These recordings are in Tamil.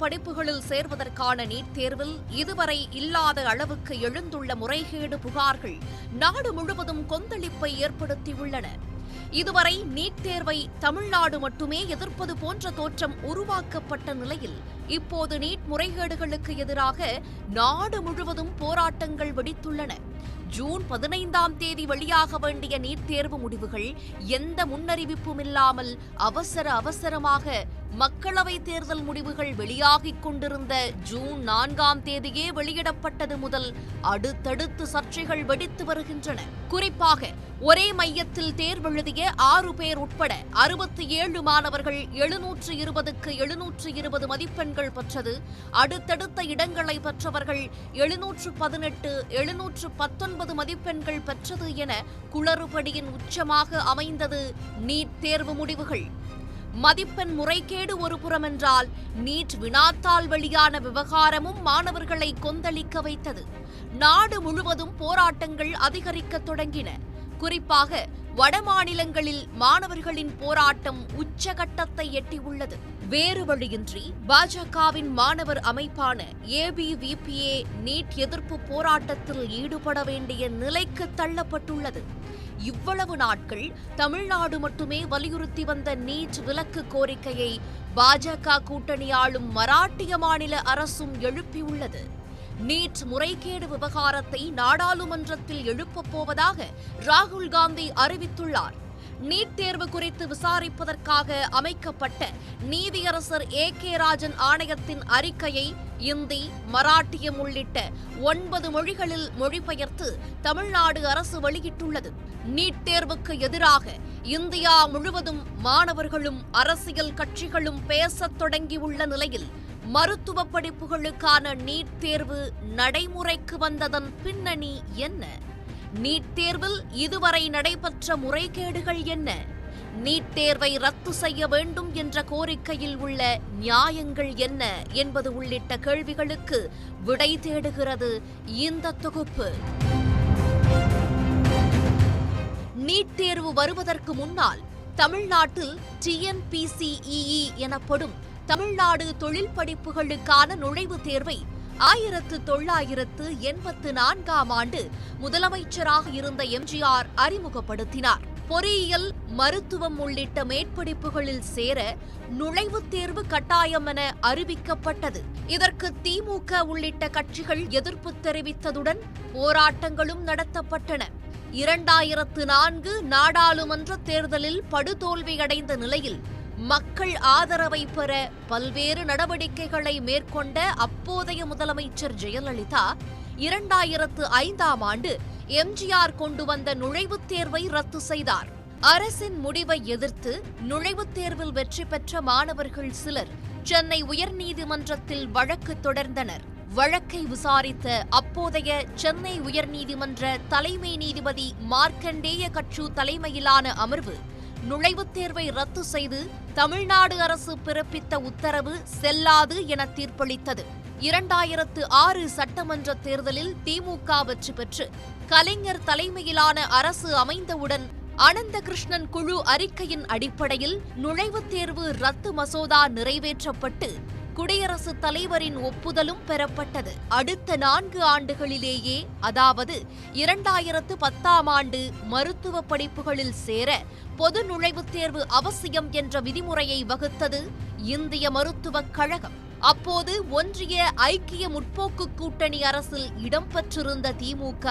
படிப்புகளில் சேர்வதற்கான நீட் தேர்வில் இதுவரை இல்லாத அளவுக்கு எழுந்துள்ள முறைகேடு புகார்கள் நாடு முழுவதும் கொந்தளிப்பை ஏற்படுத்தியுள்ளன. இதுவரை நீட் தேர்வை தமிழ்நாடு மட்டுமே எதிர்ப்பது போன்ற தோற்றம் உருவாக்கப்பட்ட நிலையில் இப்போது நீட் முறைகேடுகளுக்கு எதிராக நாடு முழுவதும் போராட்டங்கள் வெடித்துள்ளன. ஜூன் 15ஆம் தேதி வெளியாக வேண்டிய நீட் தேர்வு முடிவுகள் எந்த முன்னறிவிப்பும் இல்லாமல் அவசரமாக மக்களவைத் தேர்தல் முடிவுகள் வெளியாகிக் கொண்டிருந்த ஜூன் 4ஆம் தேதியே வெளியிடப்பட்டது முதல் அடுத்தடுத்து சர்ச்சைகள் வெடித்து வருகின்றன. குறிப்பாக ஒரே மையத்தில் தேர்வெழுதிய 6 பேர் உட்பட 67 மாணவர்கள் 720க்கு 720 மதிப்பெண்கள் பெற்றது, அடுத்தடுத்த இடங்களை பெற்றவர்கள் 718, 719 மதிப்பெண்கள் பெற்றது என குளறுபடியின் உச்சமாக அமைந்தது நீட் தேர்வு முடிவுகள். மதிப்பெண் முறைகேடு ஒருபுறம் என்றால் நீட் வினாத்தாள் வெளியான விவகாரமும் மாணவர்களை கொந்தளிக்க வைத்தது. நாடு முழுவதும் போராட்டங்கள் அதிகரிக்க தொடங்கின. குறிப்பாக வடமாநிலங்களில் மாணவர்களின் போராட்டம் உச்சகட்டத்தை எட்டியுள்ளது. வேறு வழியின்றி பாஜகவின் மாணவர் அமைப்பான ABVPA நீட் எதிர்ப்பு போராட்டத்தில் ஈடுபட வேண்டிய நிலைக்கு தள்ளப்பட்டுள்ளது. இவ்வளவு நாட்கள் தமிழ்நாடு மட்டுமே வலியுறுத்தி வந்த நீட் விலக்கு கோரிக்கையை பாஜக கூட்டணி ஆளும் மராட்டிய மாநில அரசும் எழுப்பியுள்ளது. நீட் முறைகேடு விவகாரத்தை நாடாளுமன்றத்தில் எழுப்பப் போவதாக ராகுல் காந்தி அறிவித்துள்ளார். நீட் தேர்வு குறித்து விசாரிப்பதற்காக அமைக்கப்பட்ட நீதியரசர் AK ராஜன் ஆணையத்தின் அறிக்கையை இந்தி, மராட்டியம் உள்ளிட்ட 9 மொழிகளில் மொழிபெயர்த்து தமிழ்நாடு அரசு வெளியிட்டுள்ளது. நீட் தேர்வுக்கு எதிராக இந்தியா முழுவதும் மாணவர்களும் அரசியல் கட்சிகளும் பேசத் தொடங்கியுள்ள நிலையில் மருத்துவ படிப்புகளுக்கான நீட் தேர்வு நடைமுறைக்கு வந்ததன் பின்னணி என்ன? நீட் தேர்வில் இதுவரை நடைபெற்ற முறைகேடுகள் என்ன? நீட் தேர்வை ரத்து செய்ய வேண்டும் என்ற கோரிக்கையில் உள்ள நியாயங்கள் என்ன என்பது உள்ளிட்ட கேள்விகளுக்கு விடை தேடுகிறது இந்த தொகுப்பு. நீட் தேர்வு வருவதற்கு முன்னால் தமிழ்நாட்டில் TNPCEE எனப்படும் தமிழ்நாடு தொழில் படிப்புகளுக்கான நுழைவுத் தேர்வை 1984ஆம் ஆண்டு முதலமைச்சராக இருந்த MGR அறிமுகப்படுத்தினார். பொறியியல், மருத்துவம் உள்ளிட்ட மேற்படிப்புகளில் சேர நுழைவுத் தேர்வு கட்டாயம் என அறிவிக்கப்பட்டது. இதற்கு திமுக உள்ளிட்ட கட்சிகள் எதிர்ப்பு தெரிவித்ததுடன் போராட்டங்களும் நடத்தப்பட்டன. 2004 நாடாளுமன்ற தேர்தலில் படுதோல்வியடைந்த நிலையில் மக்கள் ஆதரவை பெற பல்வேறு நடவடிக்கைகளை மேற்கொண்ட அப்போதைய முதலமைச்சர் ஜெயலலிதா 2005ஆம் ஆண்டு MGR கொண்டு வந்த நுழைவுத் தேர்வை ரத்து செய்தார். அரசின் முடிவை எதிர்த்து நுழைவுத் தேர்வில் வெற்றி பெற்ற மாணவர்கள் சிலர் சென்னை உயர்நீதிமன்றத்தில் வழக்கு தொடர்ந்தனர். வழக்கை விசாரித்த அப்போதைய சென்னை உயர்நீதிமன்ற தலைமை நீதிபதி மார்க்கண்டேய கட்சு தலைமையிலான அமர்வு நுழைவுத் தேர்வை ரத்து செய்து தமிழ்நாடு அரசு பிறப்பித்த உத்தரவு செல்லாது என தீர்ப்பளித்தது. 2006 சட்டமன்ற தேர்தலில் திமுக வெற்றி பெற்று கலைஞர் தலைமையிலான அரசு அமைந்தவுடன் அனந்தகிருஷ்ணன் குழு அறிக்கையின் அடிப்படையில் நுழைவுத் தேர்வு ரத்து மசோதா நிறைவேற்றப்பட்டு குடியரசுத் தலைவரின் ஒப்புதலும் பெறப்பட்டது. அடுத்த 4 ஆண்டுகளிலேயே, அதாவது 2010ஆம் ஆண்டு மருத்துவ படிப்புகளில் சேர பொது நுழைவுத் தேர்வு அவசியம் என்ற விதிமுறையை வகுத்தது இந்திய மருத்துவக் கழகம். அப்போது ஒன்றிய ஐக்கிய முற்போக்கு கூட்டணி அரசில் இடம்பெற்றிருந்த திமுக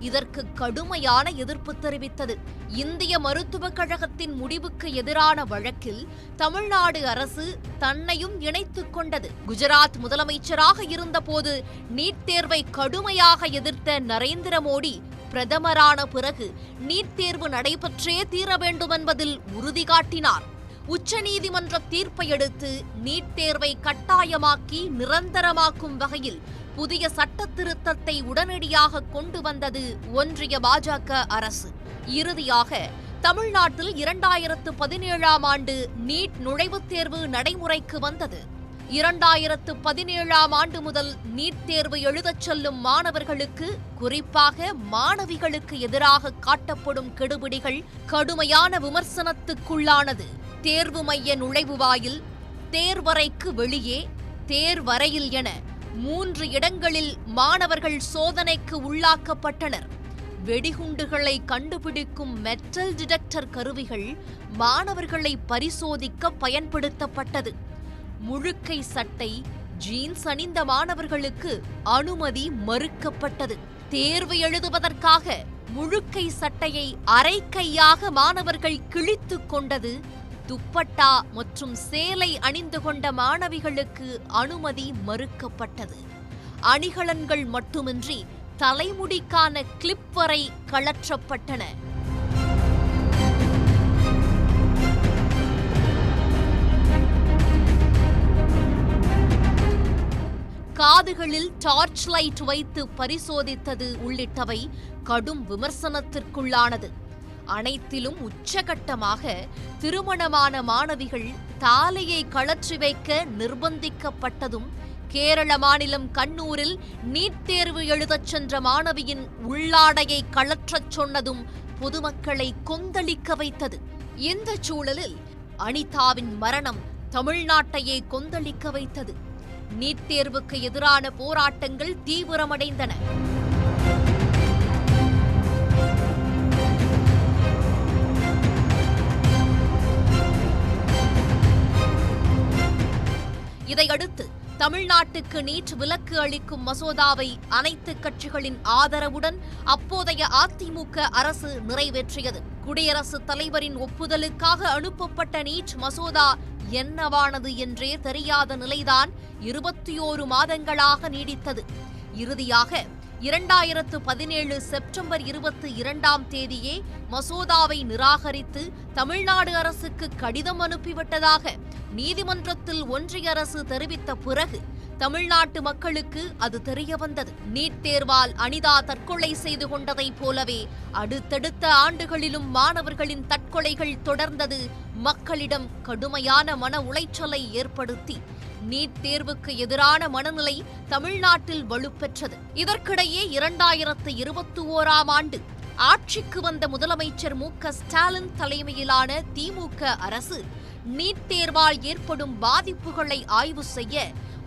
இதற்கு கடுமையான எதிர்ப்பு தெரிவித்தது. இந்திய மருத்துவக் கழகத்தின் முடிவுக்கு எதிரான வழக்கில் தமிழ்நாடு அரசு தன்னையும் இணைத்துக் கொண்டது. குஜராத் முதலமைச்சராக இருந்தபோது நீட் தேர்வை கடுமையாக எதிர்த்த நரேந்திர மோடி பிரதமரான பிறகு நீட் தேர்வு நடைபெற்றே தீர வேண்டும் என்பதில் உறுதி காட்டினார். உச்சநீதிமன்ற தீர்ப்பை அடுத்து நீட் தேர்வை கட்டாயமாக்கி நிரந்தரமாக்கும் வகையில் புதிய சட்ட திருத்தத்தை உடனடியாக கொண்டு வந்தது ஒன்றிய பாஜக அரசு. இறுதியாக தமிழ்நாட்டில் 2017ஆம் ஆண்டு நீட் நுழைவுத் தேர்வு நடைமுறைக்கு வந்தது. 2017ஆம் ஆண்டு முதல் நீட் தேர்வு எழுதச் செல்லும் மாணவர்களுக்கு, குறிப்பாக மாணவிகளுக்கு எதிராக காட்டப்படும் கெடுபிடிகள் கடுமையான விமர்சனத்துக்குள்ளானது. தேர்வு மைய நுழைவு வாயில், தேர்வறைக்கு வெளியே, தேர்வறையில் என 3 இடங்களில் மாணவர்கள் சோதனைக்கு உள்ளாக்கப்பட்டனர். வெடிகுண்டுகளை கண்டுபிடிக்கும் மெட்டல் டிடெக்டர் கருவிகள் மாணவர்களை பரிசோதிக்க பயன்படுத்தப்பட்டது. முழுக்கை சட்டை, ஜீன்ஸ் அணிந்த மாணவர்களுக்கு அனுமதி மறுக்கப்பட்டது. தேர்வு எழுதுவதற்காக முழுக்கை சட்டையை அரைக்கையாக மாணவர்கள் கிழித்துக் கொண்டது. துப்பட்டா மற்றும் சேலை அணிந்து கொண்ட மாணவிகளுக்கு அனுமதி மறுக்கப்பட்டது. அணிகலன்கள் மட்டுமின்றி தலைமுடிக்கான கிளிப் வரை கழற்றப்பட்டன. காதுகளில் டார்ச் லைட் வைத்து பரிசோதித்தது உள்ளிட்டவை கடும் விமர்சனத்திற்குள்ளானது. அனைத்திலும் உச்சகட்டமாக திருமணமான மாணவிகள் தாலியை கழற்றி வைக்க நிர்பந்திக்கப்பட்டதும், கேரள மாநிலம் கண்ணூரில் நீட் தேர்வு எழுதச் சென்ற மாணவியின் உள்ளாடையை கழற்றச் சொன்னதும் பொதுமக்களை கொந்தளிக்க வைத்தது. இந்த சூழலில் அனிதாவின் மரணம் தமிழ்நாட்டையே கொந்தளிக்க வைத்தது. நீட் தேர்வுக்கு எதிரான போராட்டங்கள் தீவிரமடைந்தன. இதையடுத்து தமிழ்நாட்டுக்கு நீட் விலக்கு அளிக்கும் மசோதாவை அனைத்து கட்சிகளின் ஆதரவுடன் அப்போதைய அதிமுக அரசு நிறைவேற்றியது. குடியரசுத் தலைவரின் ஒப்புதலுக்காக அனுப்பப்பட்ட நீட் மசோதா என்னவானது என்றே தெரியாத நிலைதான் 21 மாதங்களாக நீடித்தது. இறுதியாக 2017 செப்டம்பர் 22ஆம் தேதியே மசோதாவை நிராகரித்து தமிழ்நாடு அரசுக்கு கடிதம் அனுப்பிவிட்டதாக நீதிமன்றத்தில் ஒன்றிய அரசு தெரிவித்த பிறகு தமிழ்நாட்டு மக்களுக்கு அது தெரியவந்தது. நீட் தேர்வால் அனிதா தற்கொலை செய்து கொண்டதைப் போலவே அடுத்தடுத்த ஆண்டுகளிலும் மாணவர்களின் தற்கொலைகள் தொடர்ந்தது. மக்களிடம் கடுமையான மன உளைச்சலை ஏற்படுத்தி நீட் தேர்வுக்கு எதிரான மனநிலை தமிழ்நாட்டில் வலுப்பெற்றது. இதற்கிடையே 2021ஆம் ஆண்டு ஆட்சிக்கு வந்த முதலமைச்சர் மு.க. ஸ்டாலின் தலைமையிலான திமுக அரசு நீட் தேர்வால் ஏற்படும் பாதிப்புகளை ஆய்வு செய்ய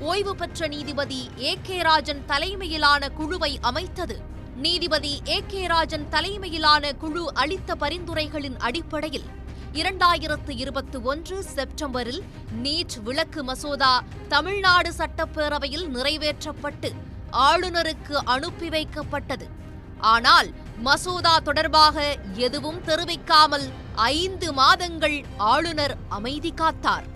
ஓய்வு பெற்ற நீதிபதி ஏ.கே. ராஜன் தலைமையிலான குழுவை அமைத்தது. நீதிபதி ஏ.கே. ராஜன் தலைமையிலான குழு அளித்த பரிந்துரைகளின் அடிப்படையில் 2021 செப்டம்பரில் நீட் விலக்கு மசோதா தமிழ்நாடு சட்டப்பேரவையில் நிறைவேற்றப்பட்டு ஆளுநருக்கு அனுப்பி வைக்கப்பட்டது. ஆனால் மசோதா தொடர்பாக எதுவும் தெரிவிக்காமல் 5 மாதங்கள் ஆளுநர் அமைதி காத்தார்.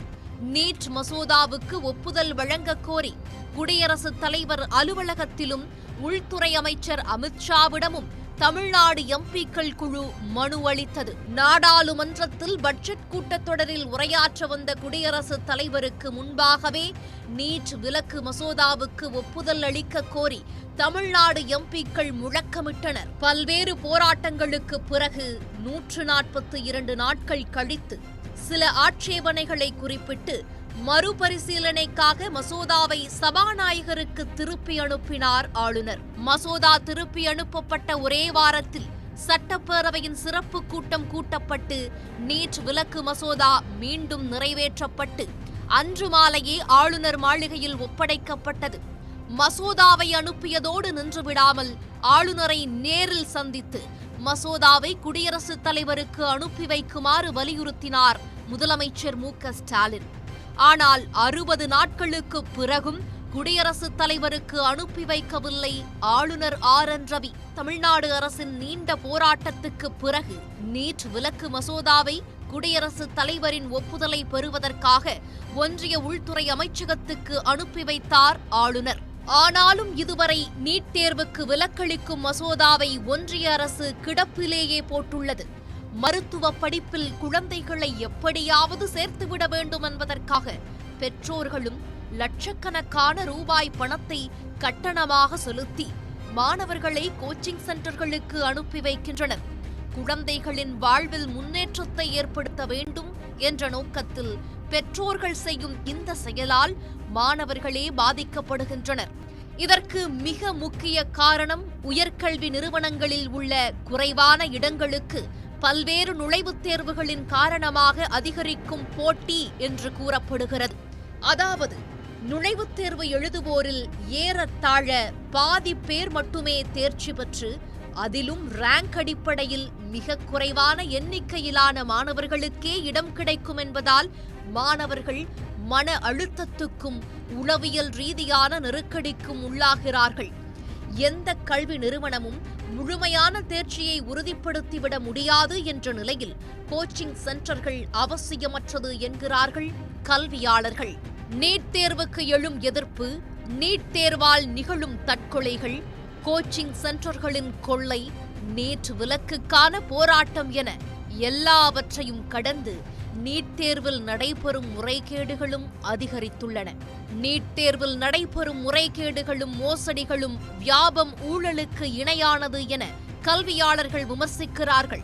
நீட் மசோதாவுக்கு ஒப்புதல் வழங்கக் கோரி குடியரசுத் தலைவர் அலுவலகத்திலும் உள்துறை அமைச்சர் அமித்ஷாவிடமும் தமிழ்நாடு எம்பிக்கள் குழு மனு அளித்தது. நாடாளுமன்றத்தில் பட்ஜெட் கூட்டத்தொடரில் உரையாற்ற வந்த குடியரசுத் தலைவருக்கு முன்பாகவே நீட் விலக்கு மசோதாவுக்கு ஒப்புதல் அளிக்க கோரி தமிழ்நாடு எம்பிக்கள் முழக்கமிட்டனர். பல்வேறு போராட்டங்களுக்கு பிறகு 142 நாட்கள் கழித்து சில ஆட்சேபனைகளை குறிப்பிட்டு மறுபரிசீலனைக்காக மசோதாவை சபாநாயகருக்கு திருப்பி அனுப்பினார் ஆளுநர். மசோதா திருப்பி அனுப்பப்பட்ட ஒரே வாரத்தில் சட்டப்பேரவையின் சிறப்பு கூட்டம் கூட்டப்பட்டு நீட் விலக்கு மசோதா மீண்டும் நிறைவேற்றப்பட்டு அன்று மாலையே ஆளுநர் மாளிகையில் ஒப்படைக்கப்பட்டது. மசோதாவை அனுப்பியதோடு நின்றுவிடாமல் ஆளுநரை நேரில் சந்தித்து மசோதாவை குடியரசுத் தலைவருக்கு அனுப்பி வைக்குமாறு வலியுறுத்தினார் முதலமைச்சர் மு.க. ஸ்டாலின். ஆனால் 60 நாட்களுக்கு பிறகும் குடியரசுத் தலைவருக்கு அனுப்பி வைக்கவில்லை ஆளுநர் ஆர்.என். ரவி. தமிழ்நாடு அரசின் நீண்ட போராட்டத்துக்கு பிறகு நீட் விலக்கு மசோதாவை குடியரசுத் தலைவரின் ஒப்புதலை பெறுவதற்காக ஒன்றிய உள்துறை அமைச்சகத்துக்கு அனுப்பி வைத்தார் ஆளுநர். ஆனாலும் இதுவரை நீட் தேர்வுக்கு விலக்களிக்கும் மசோதாவை ஒன்றிய அரசு கிடப்பிலேயே போட்டுள்ளது. மருத்துவ படிப்பில் குழந்தைகளை எப்படியாவது சேர்த்துவிட வேண்டும் என்பதற்காக பெற்றோர்களும் லட்சக்கணக்கான ரூபாய் பணத்தை கட்டணமாக செலுத்தி மாணவர்களை கோச்சிங் சென்டர்களுக்கு அனுப்பி வைக்கின்றனர். குழந்தைகளின் வாழ்வில் முன்னேற்றத்தை ஏற்படுத்த வேண்டும் என்ற நோக்கத்தில் பெற்றோர்கள் செய்யும் இந்த செயலால் மாணவர்களே பாதிக்கப்படுகின்றனர். இதற்கு மிக முக்கிய காரணம் உயர்கல்வி நிறுவனங்களில் உள்ள குறைவான இடங்களுக்கு பல்வேறு நுழைவுத் தேர்வுகளின் காரணமாக அதிகரிக்கும் போட்டி என்று கூறப்படுகிறது. அதாவது நுழைவுத் தேர்வு எழுதுவோரில் ஏறத்தாழ பாதி பேர் மட்டுமே தேர்ச்சி பெற்று அதிலும் ரேங்க் அடிப்படையில் மிக குறைவான எண்ணிக்கையிலான மாணவர்களுக்கே இடம் கிடைக்கும் என்பதால் மாணவர்கள் மன அழுத்தத்துக்கும் உளவியல் ரீதியான நெருக்கடிக்கும் உள்ளாகிறார்கள். எந்த கல்வி நிறுவனமும் முழுமையான தேர்ச்சியை உறுதிப்படுத்திவிட முடியாது என்ற நிலையில் கோச்சிங் சென்டர்கள் அவசியமற்றது என்கிறார்கள் கல்வியாளர்கள். நீட் தேர்வுக்கு எழும் எதிர்ப்பு, நீட் தேர்வால் நிகழும் தற்கொலைகள், கோச்சிங் சென்டர்களின் கொள்ளை, நீட் விலக்குக்கான போராட்டம் என எல்லாவற்றையும் கடந்து நீட் தேர்வில் நடைபெறும் முறைகேடுகளும் அதிகரித்துள்ளன. நீட் தேர்வில் நடைபெறும் முறைகேடுகளும் மோசடிகளும் வியாபம் ஊழலுக்கு இணையானது என கல்வியாளர்கள் விமர்சிக்கிறார்கள்.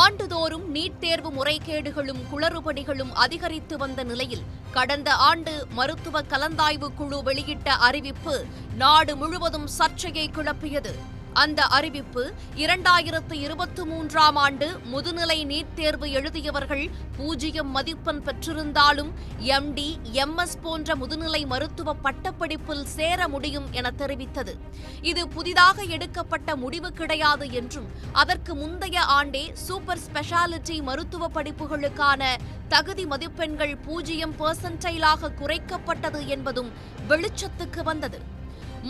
ஆண்டுதோறும் நீட் தேர்வு முறைகேடுகளும் குளறுபடிகளும் அதிகரித்து வந்த நிலையில் கடந்த ஆண்டு மருத்துவ கலந்தாய்வு குழு வெளியிட்ட அறிவிப்பு நாடு முழுவதும் சர்ச்சையை கிளப்பியது. அந்த அறிவிப்பு 2023ஆம் ஆண்டு முதுநிலை நீட் தேர்வு எழுதியவர்கள் 0 மதிப்பெண் பெற்றிருந்தாலும் MD, MS போன்ற முதுநிலை மருத்துவ பட்டப்படிப்பில் சேர முடியும் என தெரிவித்தது. இது புதிதாக எடுக்கப்பட்ட முடிவு கிடையாது என்றும் அதற்கு முந்தைய ஆண்டே சூப்பர் ஸ்பெஷாலிட்டி மருத்துவ படிப்புகளுக்கான தகுதி மதிப்பெண்கள் 0% குறைக்கப்பட்டது என்பதும் வெளிச்சத்துக்கு வந்தது.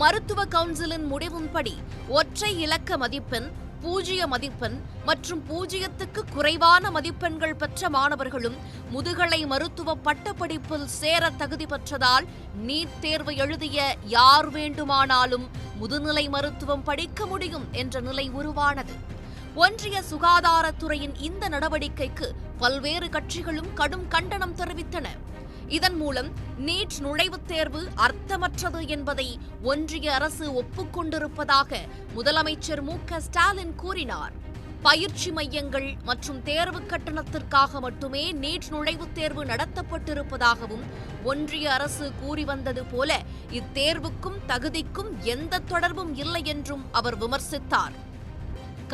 மருத்துவ கவுன்சிலின் முடிவின்படி ஒற்றை இலக்க மதிப்பெண், 0 மதிப்பெண் மற்றும் 0க்கு குறைவான மதிப்பெண்கள் பெற்ற மாணவர்களும் முதுகலை மருத்துவ பட்டப்படிப்பில் சேர தகுதி பெற்றதால் நீட் தேர்வு எழுதிய யார் வேண்டுமானாலும் முதுநிலை மருத்துவம் படிக்க முடியும் என்ற நிலை உருவானது. ஒன்றிய சுகாதாரத்துறையின் இந்த நடவடிக்கைக்கு பல்வேறு கட்சிகளும் கடும் கண்டனம் தெரிவித்தன. இதன் மூலம் நீட் நுழைவுத் தேர்வு அர்த்தமற்றது என்பதை ஒன்றிய அரசு ஒப்புக்கொண்டிருப்பதாக முதலமைச்சர் மு.க.ஸ்டாலின் கூறினார். பயிற்சி மையங்கள் மற்றும் தேர்வு கட்டணத்திற்காக மட்டுமே நீட் நுழைவுத் தேர்வு நடத்தப்பட்டிருப்பதாகவும் ஒன்றிய அரசு கூறி வந்தது போல இத்தேர்வுக்கும் தகுதிக்கும் எந்த தொடர்பும் இல்லை என்றும் அவர் விமர்சித்தார்.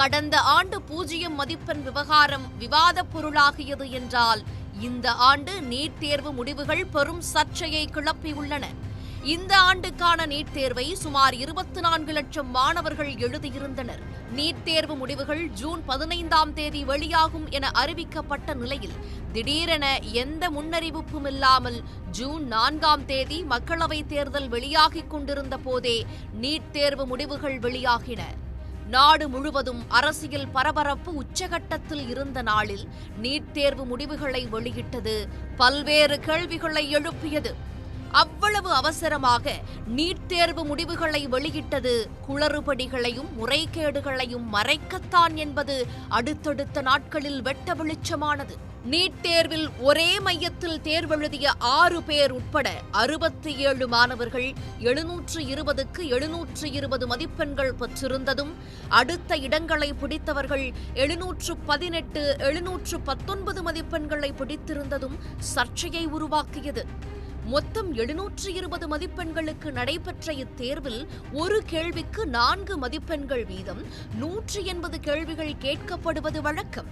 கடந்த ஆண்டு 0 மதிப்பெண் விவகாரம் விவாதப் பொருளாகியது என்றால் இந்த ஆண்டு நீட் தேர்வு முடிவுகள் பெரும் சர்ச்சையை கிளப்பியுள்ளன. இந்த ஆண்டுக்கான நீட் தேர்வை சுமார் 24 லட்சம் மாணவர்கள் எழுதியிருந்தனர். நீட் தேர்வு முடிவுகள் ஜூன் 15ஆம் தேதி வெளியாகும் என அறிவிக்கப்பட்ட நிலையில் திடீரென எந்த முன்னறிவிப்பும் இல்லாமல் ஜூன் 4ஆம் தேதி மக்களவைத் தேர்தல் வெளியாகிக் கொண்டிருந்த போதே நீட் தேர்வு முடிவுகள் வெளியாகின. நாடு முழுவதும் அரசியல் பரபரப்பு உச்சகட்டத்தில் இருந்த நாளில் நீட் தேர்வு முடிவுகளை வெளியிட்டது பல்வேறு கேள்விகளை எழுப்பியது. அவ்வளவு அவசரமாக நீட் தேர்வு முடிவுகளை வெளியிட்டது குளறுபடிகளையும் முறைகேடுகளையும் மறைக்கத்தான் என்பது அடுத்தடுத்த நாட்களில் வெட்ட வெளிச்சமானது. நீட் தேர்வில் ஒரே மையத்தில் தேர்வெழுதிய 6 பேர் உட்பட 67 மாணவர்கள் 720க்கு 720 மதிப்பெண்கள் பெற்றிருந்ததும், அடுத்த இடங்களை பிடித்தவர்கள் 718, 719 மதிப்பெண்களை பிடித்திருந்ததும் சர்ச்சையை உருவாக்கியது. மொத்தம் 720 மதிப்பெண்களுக்கு நடைபெற்ற இத்தேர்வில் ஒரு கேள்விக்கு 4 மதிப்பெண்கள் வீதம் 180 கேள்விகள் கேட்கப்படுவது வழக்கம்.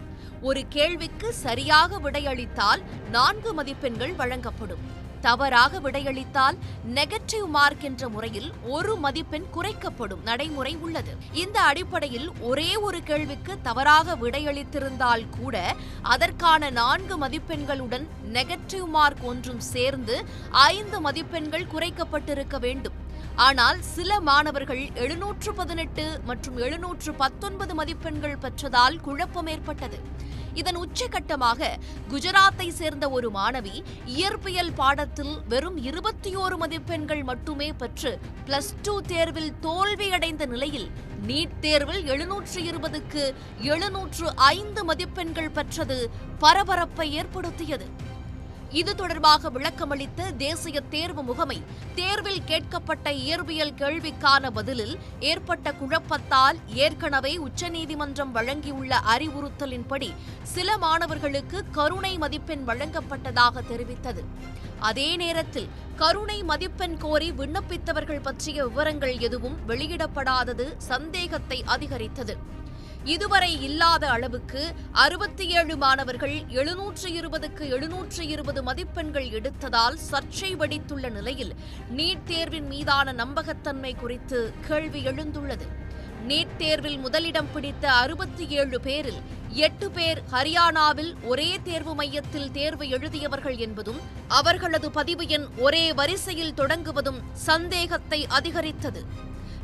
ஒரு கேள்விக்கு சரியாக விடையளித்தால் 4 மதிப்பெண்கள் வழங்கப்படும். தவறாக விடையளித்தால் நெகட்டிவ் மார்க் என்ற முறையில் 1 மதிப்பெண் குறைக்கப்படும் நடைமுறை உள்ளது. இந்த அடிப்படையில் ஒரே ஒரு கேள்விக்கு தவறாக விடையளித்திருந்தால் கூட அதற்கான 4 மதிப்பெண்களுடன் நெகட்டிவ் மார்க் ஒன்றும் சேர்ந்து 5 மதிப்பெண்கள் குறைக்கப்பட்டிருக்க வேண்டும். ஆனால் சில மாணவர்கள் 718 மற்றும் 719 மதிப்பெண்கள் பெற்றதால் குழப்பம் ஏற்பட்டது. இதன் உச்சகட்டமாக குஜராத்தை சேர்ந்த ஒரு மாணவி இயற்பியல் பாடத்தில் வெறும் 21 மதிப்பெண்கள் மட்டுமே பெற்று +2 தேர்வில் தோல்வியடைந்த நிலையில் நீட் தேர்வில் 720க்கு 705 மதிப்பெண்கள் பெற்றது பரபரப்பை ஏற்படுத்தியது. இது தொடர்பாக விளக்கமளித்த தேசிய தேர்வு முகமை, தேர்வில் கேட்கப்பட்ட இயற்பியல் கேள்விக்கான பதிலில் ஏற்பட்ட குழப்பத்தால் ஏற்கனவே உச்சநீதிமன்றம் வழங்கியுள்ள அறிவுறுத்தலின்படி சில மாணவர்களுக்கு கருணை மதிப்பெண் வழங்கப்பட்டதாக தெரிவித்தது. அதே நேரத்தில் கருணை மதிப்பெண் கோரி விண்ணப்பித்தவர்கள் பற்றிய விவரங்கள் எதுவும் வெளியிடப்படாதது சந்தேகத்தை அதிகரித்தது. இதுவரை இல்லாத அளவுக்கு 67 மாணவர்கள் 720க்கு 720 மதிப்பெண்கள் எடுத்ததால் சர்ச்சை வெடித்துள்ள நிலையில் நீட் தேர்வின் மீதான நம்பகத்தன்மை குறித்து கேள்வி எழுந்துள்ளது. நீட் தேர்வில் முதலிடம் பிடித்த 67 பேரில் 8 பேர் ஹரியானாவில் ஒரே தேர்வு மையத்தில் தேர்வு எழுதியவர்கள் என்பதும் அவர்களது பதிவு எண் ஒரே வரிசையில் தொடங்குவதும் சந்தேகத்தை அதிகரித்தது.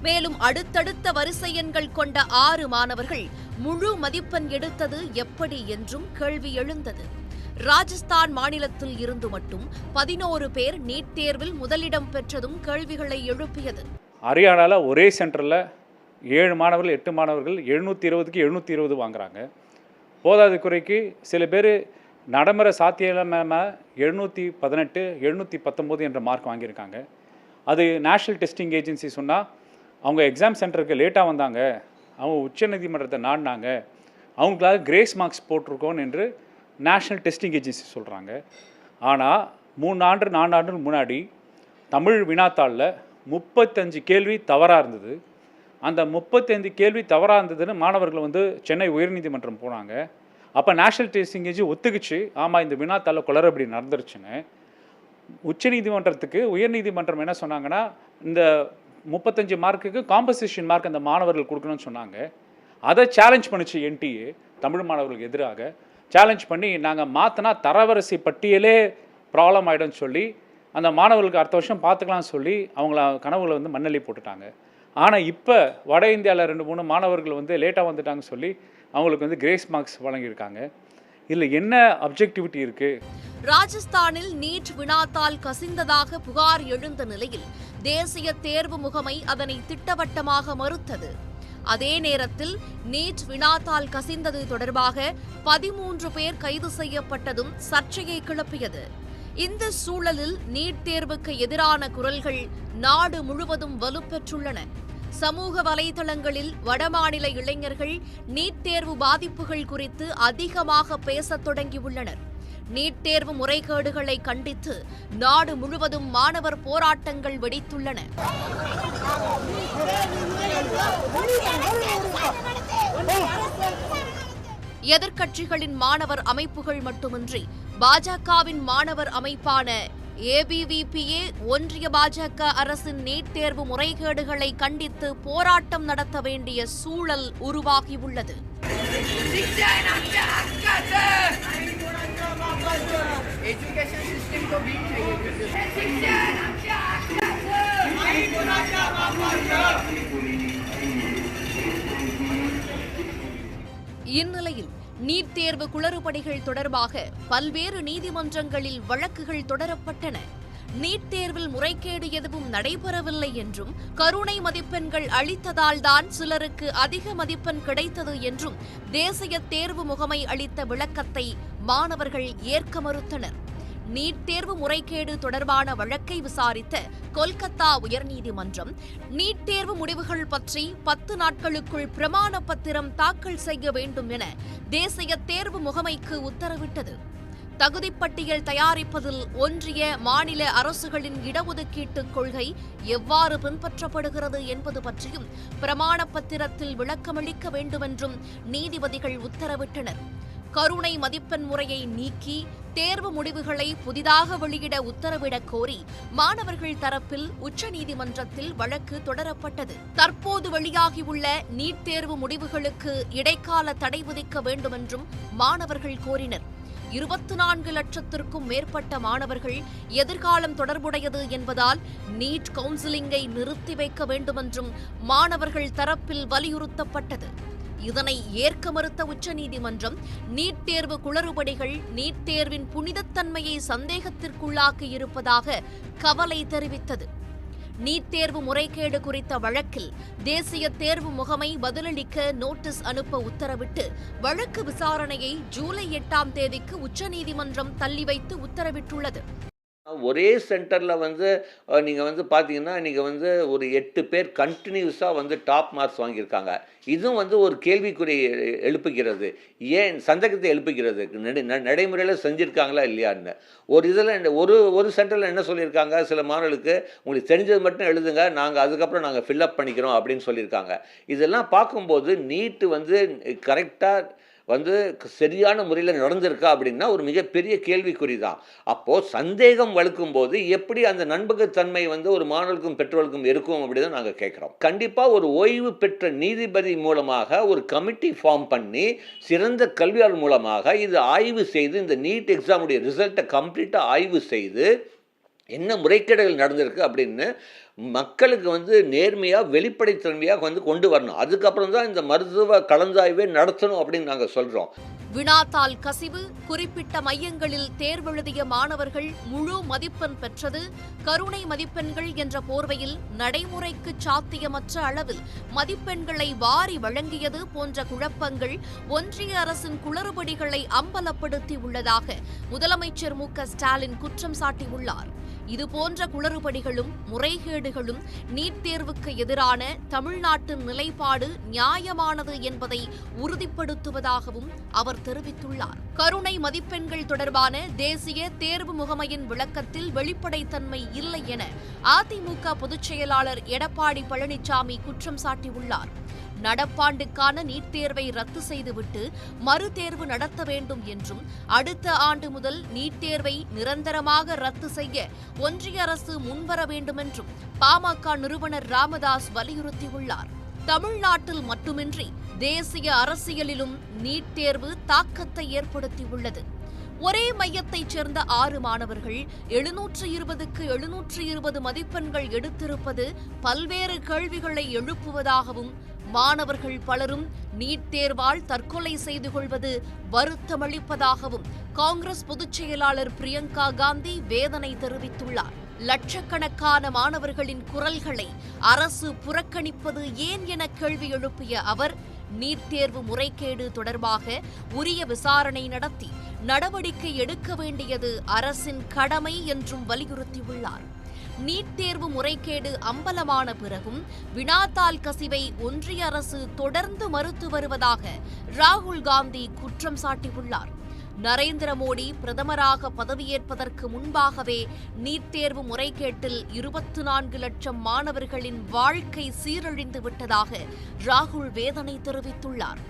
மேலும் அடுத்தடுத்த வரிசை எண்கள் கொண்ட 6 மாணவர்கள் முழு மதிப்பெண் எடுத்தது எப்படி என்றும் கேள்வி எழுந்தது. ராஜஸ்தான் மாநிலத்தில் இருந்து மட்டும் 11 பேர் நீட் தேர்வில் முதலிடம் பெற்றதும் கேள்விகளை எழுப்பியது. ஹரியானாவில் ஒரே சென்டரில் 7 மாணவர்கள் 8 மாணவர்கள் 720க்கு 720 வாங்குறாங்க. போதாத குறைக்கு சில பேர் நடைமுறை சாத்தியமில்லாமல் 718 719 என்ற மார்க் வாங்கியிருக்காங்க. அது நேஷ்னல் டெஸ்டிங் ஏஜென்சி சொன்னால் அவங்க எக்ஸாம் சென்டருக்கு லேட்டாக வந்தாங்க, அவங்க உச்சநீதிமன்றத்தை நாடினாங்க, அவங்களால கிரேஸ் மார்க்ஸ் போட்டிருக்கோன்னு என்று நேஷ்னல் டெஸ்டிங் ஏஜென்சி சொல்கிறாங்க. ஆனால் 4 ஆண்டுக்கு முன்னாடி தமிழ் வினாத்தாளில் 35 கேள்வி தவறாக இருந்தது. அந்த 35 கேள்வி தவறாக இருந்ததுன்னு மாணவர்கள் சென்னை உயர்நீதிமன்றம் போனாங்க. அப்போ நேஷ்னல் டெஸ்டிங் ஏஜென்சி ஒத்துக்குச்சு, ஆமாம் இந்த வினாத்தாளில் குளறுபடி நடந்துருச்சுன்னு. உச்சநீதிமன்றத்துக்கு உயர்நீதிமன்றம் என்ன சொன்னாங்கன்னா, இந்த 35 மார்க்குக்கு காம்பன்சேஷன் மார்க் அந்த மாணவர்கள் கொடுக்கணும்னு சொன்னாங்க. அதை சேலஞ்ச் பண்ணிச்சு என்டிஏ தமிழ் மாணவர்களுக்கு எதிராக சேலஞ்ச் பண்ணி நாங்கள் மாற்றினா தரவரிசை பட்டியலே ப்ராப்ளம் ஆகிடும்னு சொல்லி அந்த மாணவர்களுக்கு அடுத்த வருஷம் பார்த்துக்கலாம்னு சொல்லி அவங்கள கனவுகளை மண்ணள்ளி போட்டுட்டாங்க. ஆனால் இப்போ வட இந்தியாவில் 2-3 மாணவர்கள் லேட்டாக வந்துட்டாங்கன்னு சொல்லி அவங்களுக்கு கிரேஸ் மார்க்ஸ் வழங்கியிருக்காங்க. இதில் என்ன அப்ஜெக்டிவிட்டி இருக்குது? ராஜஸ்தானில் நீட் வினாத்தால் கசிந்ததாக புகார் எழுந்த நிலையில் தேசிய தேர்வு முகமை அதனை திட்டவட்டமாக மறுத்தது. அதே நேரத்தில் நீட் வினாத்தால் கசிந்தது தொடர்பாக 13 பேர் கைது செய்யப்பட்டதும் சர்ச்சையை கிளப்பியது. இந்த சூழலில் நீட் தேர்வுக்கு எதிரான குரல்கள் நாடு முழுவதும் வலுப்பெற்றுள்ளன. சமூக வலைதளங்களில் வடமாநில இளைஞர்கள் நீட் தேர்வு பாதிப்புகள் குறித்து அதிகமாக பேசத் தொடங்கியுள்ளனர். நீட் தேர்வு முறைகேடுகளை கண்டித்து நாடு முழுவதும் மாணவர் போராட்டங்கள் வெடித்துள்ளன. எதிர்க்கட்சிகளின் மாணவர் அமைப்புகள் மட்டுமின்றி பாஜகவின் மாணவர் அமைப்பான ஏபிவிபியே ஒன்றிய பாஜக அரசின் நீட் தேர்வு முறைகேடுகளை கண்டித்து போராட்டம் நடத்த வேண்டிய சூழல் உருவாகியுள்ளது. இந்நிலையில் நீட் தேர்வு குளறுபடிகள் தொடர்பாக பல்வேறு நீதிமன்றங்களில் வழக்குகள் தொடரப்பட்டன. நீட் தேர்வில் முறைகேடு எதுவும் நடைபெறவில்லை என்றும் கருணை மதிப்பெண்கள் அளித்ததால்தான் சிலருக்கு அதிக மதிப்பெண் கிடைத்தது என்றும் தேசிய தேர்வு முகமை அளித்த விளக்கத்தை மாணவர்கள் ஏற்க மறுத்தனர். நீட் தேர்வு முறைகேடு தொடர்பான வழக்கை விசாரித்த கொல்கத்தா உயர்நீதிமன்றம் நீட் தேர்வு முடிவுகள் பற்றி 10 நாட்களுக்குள் பிரமாண பத்திரம் தாக்கல் செய்ய வேண்டும் என தேசிய தேர்வு முகமைக்கு உத்தரவிட்டது. தகுதிப்பட்டியல் தயாரிப்பதில் ஒன்றிய மாநில அரசுகளின் இடஒதுக்கீட்டு கொள்கை எவ்வாறு பின்பற்றப்படுகிறது என்பது பற்றியும் பிரமாண பத்திரத்தில் விளக்கமளிக்க வேண்டுமென்றும் நீதிபதிகள் உத்தரவிட்டனர். கருணை மதிப்பெண் முறையை நீக்கி தேர்வு முடிவுகளை புதிதாக வெளியிட உத்தரவிடக் கோரி மாணவர்கள் தரப்பில் உச்சநீதிமன்றத்தில் வழக்கு தொடரப்பட்டது. தற்போது வெளியாகியுள்ள நீட் தேர்வு முடிவுகளுக்கு இடைக்கால தடை விதிக்க வேண்டுமென்றும் மாணவர்கள் கோரினர். 24 லட்சத்திற்கும் மேற்பட்ட மாணவர்கள் எதிர்காலம் தொடர்புடையது என்பதால் நீட் கவுன்சிலிங்கை நிறுத்தி வைக்க வேண்டுமென்றும் மாணவர்கள் தரப்பில் வலியுறுத்தப்பட்டது. இதனை ஏற்க மறுத்த உச்சநீதிமன்றம் நீட் தேர்வு குளறுபடிகள் நீட் தேர்வின் புனிதத்தன்மையை சந்தேகத்திற்குள்ளாக்கி இருப்பதாக கவலை தெரிவித்தது. நீட் தேர்வு முறைகேடு குறித்த வழக்கில் தேசிய தேர்வு முகமை பதிலளிக்க நோட்டீஸ் அனுப்ப உத்தரவிட்டு வழக்கு விசாரணையை ஜூலை 8ஆம் தேதிக்கு உச்சநீதிமன்றம் தள்ளி வைத்து உத்தரவிட்டுள்ளது. ஒரே சென்டரில் நீங்கள் பார்த்தீங்கன்னா நீங்கள் ஒரு 8 பேர் கண்டினியூஸாக டாப் மார்க்ஸ் வாங்கியிருக்காங்க. இதுவும் ஒரு கேள்விக்குறி எழுப்புகிறது. ஏன் சந்தேகத்தை எழுப்புகிறது, நடைமுறையில் செஞ்சுருக்காங்களா இல்லையான்னு. ஒரு இதில் ஒரு சென்டரில் என்ன சொல்லியிருக்காங்க, சில மாணவர்களுக்கு உங்களுக்கு தெரிஞ்சது மட்டும் எழுதுங்க, நாங்கள் அதுக்கப்புறம் நாங்கள் ஃபில்அப் பண்ணிக்கிறோம் அப்படின்னு சொல்லியிருக்காங்க. இதெல்லாம் பார்க்கும்போது நீட்டு கரெக்டாக சரியான முறையில் நடந்திருக்கா அப்படின்னா ஒரு மிகப்பெரிய கேள்விக்குறி தான். அப்போது சந்தேகம் வலுக்கும் போது எப்படி அந்த நம்பகத்தன்மை ஒரு மாணவர்களுக்கும் பெற்றோர்களுக்கும் இருக்கும் அப்படி தான் நாங்கள் கேட்குறோம். கண்டிப்பாக ஒரு ஓய்வு பெற்ற நீதிபதி மூலமாக ஒரு கமிட்டி ஃபார்ம் பண்ணி சிறந்த கல்வியாளர் மூலமாக இது ஆய்வு செய்து இந்த நீட் எக்ஸாமுடைய ரிசல்ட்டை கம்ப்ளீட்டாக ஆய்வு செய்து என்ன முறைகேடுகள் நடந்திருக்கு அப்படின்னு மக்களுக்கு நேர்மையாக வெளிப்படைத்தன்மையாக கொண்டு வரணும். அதுக்கப்புறம் தான் இந்த மருத்துவ கலந்தாய்வே நடத்தணும் அப்படின்னு நாங்கள் சொல்கிறோம். வினாத்தாள் கசிவு, குறிப்பிட்ட மையங்களில் தேர்வெழுதிய மாணவர்கள் முழு மதிப்பெண் பெற்றது, கருணை மதிப்பெண்கள் என்ற போர்வையில் நடைமுறைக்கு சாத்தியமற்ற அளவில் மதிப்பெண்களை வாரி வழங்கியது போன்ற குழப்பங்கள் ஒன்றிய அரசின் குளறுபடிகளை அம்பலப்படுத்தி உள்ளதாக முதலமைச்சர் மு.க.ஸ்டாலின் குற்றம் சாட்டியுள்ளார். இதுபோன்ற குளறுபடிகளும் முறைகேடுகளும் நீட் தேர்வுக்கு எதிரான தமிழ்நாட்டின் நிலைப்பாடு நியாயமானது என்பதை உறுதிப்படுத்துவதாகவும் அவர் தெரிவித்துள்ளார். கருணை மதிப்பெண்கள் தொடர்பான தேசிய தேர்வு முகமையின் விளக்கத்தில் வெளிப்படைத்தன்மை இல்லை என அதிமுக பொதுச் செயலாளர் எடப்பாடி பழனிசாமி குற்றம் சாட்டியுள்ளார். நடப்பாண்டுக்கான நீட் தேர்வை ரத்து செய்துவிட்டு மறுதேர்வு நடத்த வேண்டும் என்றும் அடுத்த ஆண்டு முதல் நீட் தேர்வை நிரந்தரமாக ரத்து செய்ய ஒன்றிய அரசு முன்வர வேண்டுமென்றும் பாமக நிறுவனர் ராமதாஸ் வலியுறுத்தியுள்ளார். தமிழ்நாட்டில் மட்டுமின்றி தேசிய அரசியலிலும் நீட் தேர்வு தாக்கத்தை ஏற்படுத்தியுள்ளது. ஒரே மையத்தைச் சேர்ந்த 6 மாணவர்கள் 720க்கு 720 மதிப்பெண்கள் எடுத்திருப்பது பல்வேறு கேள்விகளை எழுப்புவதாகவும் மாணவர்கள் பலரும் நீட் தேர்வால் தற்கொலை செய்து கொள்வது வருத்தமளிப்பதாகவும் காங்கிரஸ் பொதுச் செயலாளர் பிரியங்கா காந்தி வேதனை தெரிவித்துள்ளார். லட்சக்கணக்கான மாணவர்களின் குரல்களை அரசு புறக்கணிப்பது ஏன் என கேள்வி எழுப்பிய அவர் நீட் தேர்வு முறைகேடு தொடர்பாக உரிய விசாரணை நடத்தி நடவடிக்கை எடுக்க வேண்டியது அரசின் கடமை என்றும் வலியுறுத்தியுள்ளார். நீட் தேர்வு முறைகேடு அம்பலமான பிறகும் வினாத்தாள் கசிவை ஒன்றிய அரசு தொடர்ந்து மறுத்து வருவதாக ராகுல் காந்தி குற்றம் சாட்டியுள்ளார். நரேந்திர மோடி பிரதமராக பதவியேற்பதற்கு முன்பாகவே நீட் தேர்வு முறைகேட்டில் 24 லட்சம் மாணவர்களின் வாழ்க்கை சீரழிந்து விட்டதாக ராகுல் வேதனை தெரிவித்துள்ளார்.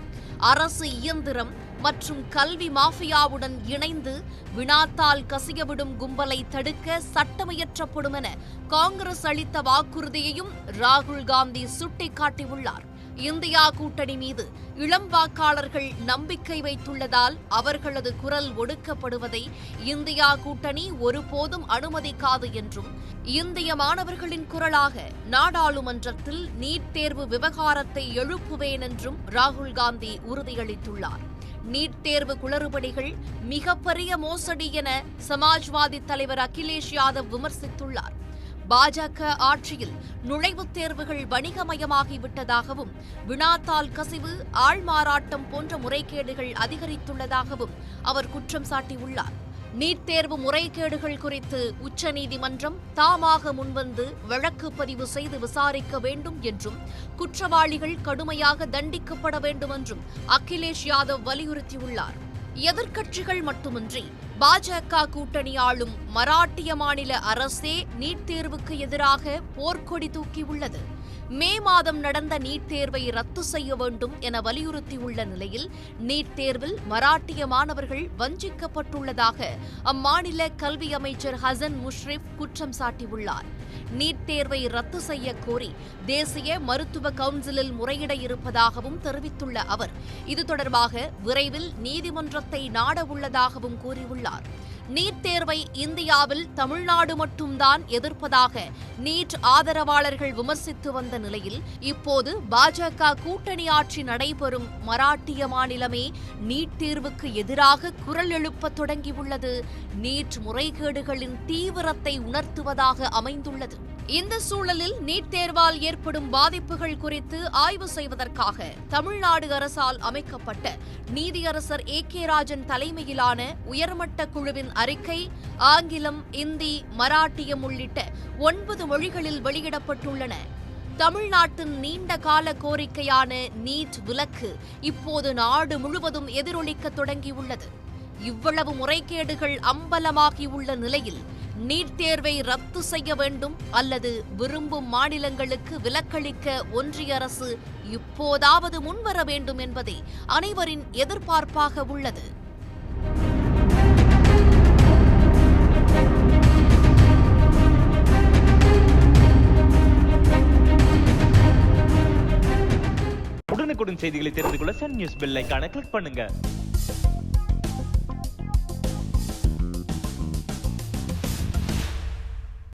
அரசு இயந்திரம் மற்றும் கல்வி மாஃபியாவுடன் இணைந்து வினாத்தாள் கசியவிடும் கும்பலை தடுக்க சட்டமியற்றப்படும் என காங்கிரஸ் அளித்த வாக்குறுதியையும் ராகுல் காந்தி சுட்டிக்காட்டியுள்ளார். இந்தியா கூட்டணி மீது இளம் வாக்காளர்கள் நம்பிக்கை வைத்துள்ளதால் அவர்களது குரல் ஒடுக்கப்படுவதை இந்தியா கூட்டணி ஒருபோதும் அனுமதிக்காது என்றும் இந்திய மாணவர்களின் குரலாக நாடாளுமன்றத்தில் நீட் தேர்வு விவகாரத்தை எழுப்புவேன் என்றும் ராகுல் காந்தி உறுதியளித்துள்ளார். நீட் தேர்வு குளறுபடிகள் மிகப்பெரிய மோசடி என சமாஜ்வாதி தலைவர் அகிலேஷ் யாதவ் விமர்சித்துள்ளார். பாஜக ஆட்சியில் நுழைவுத் தேர்வுகள் வணிகமயமாகிவிட்டதாகவும் வினாத்தாள் கசிவு, ஆள்மாறாட்டம் போன்ற முறைகேடுகள் அதிகரித்துள்ளதாகவும் அவர் குற்றம் சாட்டியுள்ளார். நீட் தேர்வு முறைகேடுகள் குறித்து உச்சநீதிமன்றம் தாமாக முன்வந்து வழக்கு பதிவு செய்து விசாரிக்க வேண்டும் என்றும் குற்றவாளிகள் கடுமையாக தண்டிக்கப்பட வேண்டும் என்றும் அகிலேஷ் யாதவ் வலியுறுத்தியுள்ளார். எதிர்க்கட்சிகள் மட்டுமின்றி பாஜக கூட்டணி ஆளும் மராட்டிய மாநில அரசே நீட் தேர்வுக்கு எதிராக போர்க்கொடி தூக்கியுள்ளது. மே மாதம் நடந்த நீட் தேர்வை ரத்து செய்ய வேண்டும் என வலியுறுத்தியுள்ள நிலையில் நீட் தேர்வில் மராட்டிய மாணவர்கள் வஞ்சிக்கப்பட்டுள்ளதாக அம்மாநில கல்வி அமைச்சர் ஹசன் முஷ்ரிப் குற்றம் சாட்டியுள்ளார். நீட் தேர்வை ரத்து செய்ய கோரி தேசிய மருத்துவ கவுன்சிலில் முறையிட இருப்பதாகவும் தெரிவித்துள்ள அவர் இது தொடர்பாக விரைவில் நீதிமன்றத்தை நாட உள்ளதாகவும் கூறியுள்ளார். நீட் தேர்வை இந்தியாவில் தமிழ்நாடு மட்டும்தான் எதிர்ப்பதாக நீட் ஆதரவாளர்கள் விமர்சித்து வந்த நிலையில் இப்போது பாஜக கூட்டணி ஆட்சி நடைபெறும் மராட்டிய மாநிலமே நீட் தேர்வுக்கு எதிராக குரல் எழுப்பத் தொடங்கியுள்ளது நீட் முறைகேடுகளின் தீவிரத்தை உணர்த்துவதாக அமைந்துள்ளது. இந்த சூழலில் நீட் தேர்வால் ஏற்படும் பாதிப்புகள் குறித்து ஆய்வு செய்வதற்காக தமிழ்நாடு அரசால் அமைக்கப்பட்ட நீதியரசர் A.K. ராஜன் தலைமையிலான உயர்மட்ட குழுவின் அறிக்கை ஆங்கிலம், இந்தி, மராட்டியம் உள்ளிட்ட 9 மொழிகளில் வெளியிடப்பட்டுள்ளன. தமிழ்நாட்டின் நீண்ட கால கோரிக்கையான நீட் விலக்கு இப்போது நாடு முழுவதும் எதிரொலிக்க தொடங்கியுள்ளது. இவ்வளவு முறைகேடுகள் அம்பலமாகியுள்ள நிலையில் நீட் தேர்வை ரத்து செய்ய வேண்டும் அல்லது விரும்பும் மாநிலங்களுக்கு விலக்களிக்க ஒன்றிய அரசு இப்போதாவது முன்வர வேண்டும் என்பதே அனைவரின் எதிர்பார்ப்பாக உள்ளது. உடனுக்குடன் செய்திகளை தெரிந்து கொள்ள சன் நியூஸ் பெல் ஐகானை கிளிக் பண்ணுங்க.